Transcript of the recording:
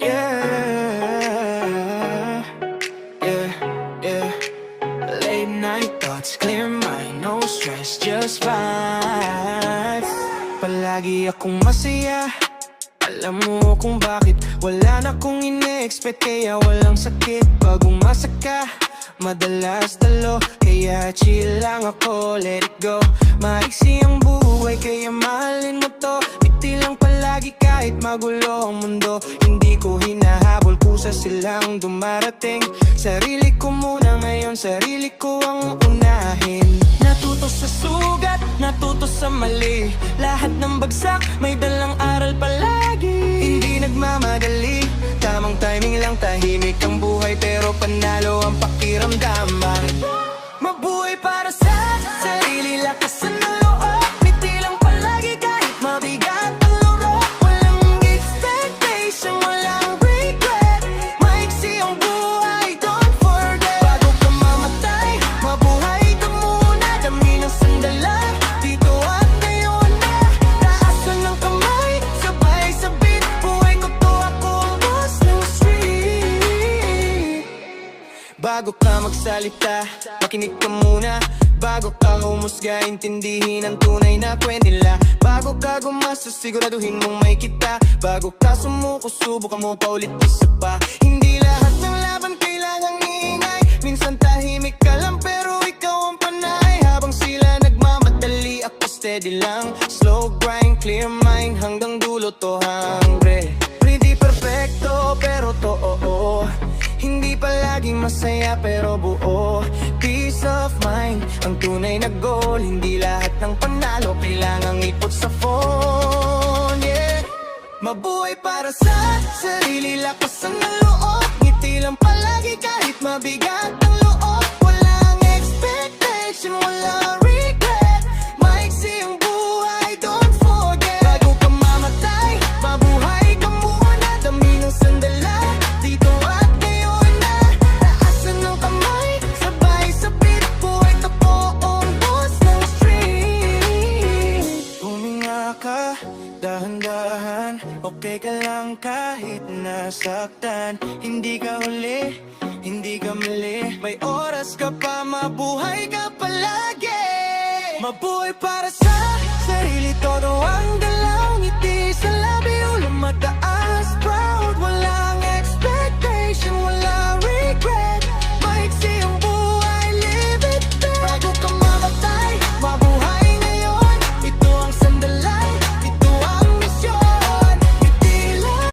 Yeah, yeah, yeah. Late night thoughts, clear mind, no stress, just vibes. Palagi akong masaya. Alam mo kung bakit wala na akong ine-expect, kaya walang sakit pag umasa ka. Madalas talo, kaya chill lang ako, let it go. Maiksi ang buhay, kaya mahalin mo to. Ngiti lang palagi kahit magulo ang mundo. Hindi ko hinahabol kusa silang dumarating. Sarili ko muna ngayon, sarili ko ang unahin. Natuto sa sugat, natuto sa mali. Lahat ng bagsak, may dalang aral palagi. Hindi nagmamadali, tamang timing lang, tahimik ang buhay, pero panalo ang pakiramdaman. Mabuhay para sa sarili, lakasan ng loob. Ngiti lang palagi kahit mabigat ang laro. Walang expectation, walang regret. Maiksi ang buhay, don't forget. Bago ka mamatay, mabuhay ka muna. Dami ng sandala, dito at ngayon na. Taasan ng kamay, sabay sabit. Buhay ko to, ako ang boss ng street. Bago ka magsalita, makinig ka muna. Bago ka humusga, intindihin ang tunay na kwento nila. Bago ka gumasa, siguraduhin mong may kita. Bago ka sumuko, subukan mo paulit isa pa. Hindi lahat ng laban kailangang iingay. Minsan tahimik ka lang pero ikaw ang panay. Habang sila nagmamadali, ako steady lang. Slow grind, clear mind, hanggang dulo to hungry. Hindi perfecto pero to oo. Hindi palaging masaya pero buo. Peace of mind, ang tunay na goal. Hindi lahat ng panalo kailangang ipot sa phone, yeah. Mabuhay para sa sarili, lakasan ng loob. Ngiti lang palagi kahit mabigat ang loob. Walang expectation, walang regret. Maiksi ang buhay, don't forget. Bago ka mamatay, mabuhay ka muna. Dami ng sandala, dito at ngayon na. Taasan ng kamay, sabay sabit. Buhay ka po ang boss ng street. Huminga ka, dahan-dahan. Okay ka lang kahit nasaktan. Hindi ka huli, hindi ka mali. May oras ka pa, mabuhay ka palagi. Mabuhay para sa sarili, todo ang dala.